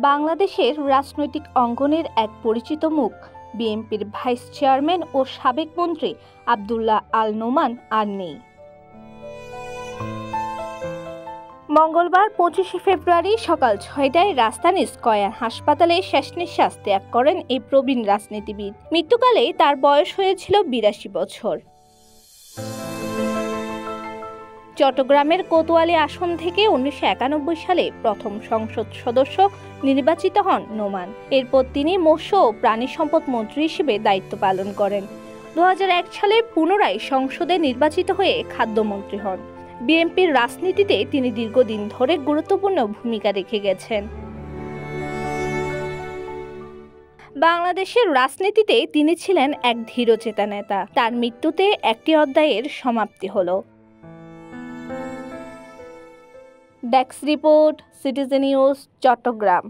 বাংলাদেশের রাজনৈতিক অঙ্গনের এক পরিচিত মুখ বিএনপির ভাইস চেয়ারম্যান ও সাবেক মন্ত্রী আব্দুল্লাহ আল নোমান আর নেই। মঙ্গলবার 25শে ফেব্রুয়ারি সকাল 6টায় রাজধানীর স্কয়ার হাসপাতালে শেষ নিঃশ্বাস ত্যাগ করেন এই প্রবীণ রাজনীতিবিদ। মৃত্যুকালে তার বয়স হয়েছিল 82 বছর। চট্টগ্রামের কোতোয়ালি আসন থেকে 1991 সালে প্রথম সংসদ সদস্য নির্বাচিত হন নোমান। এরপর তিনি মৎস্য ও প্রাণী সম্পদ মন্ত্রী হিসেবে দায়িত্ব পালন করেন। 2001 সালে পুনরায় সংসদে নির্বাচিত হয়ে খাদ্যমন্ত্রী হন। বিএনপির রাজনীতিতে তিনি দীর্ঘদিন ধরে গুরুত্বপূর্ণ ভূমিকা রেখে গেছেন। বাংলাদেশের রাজনীতিতে তিনি ছিলেন এক ধীরচেতা নেতা। তার মৃত্যুতে একটি অধ্যায়ের সমাপ্তি হলো। Desk report, citizen news, Chittagong.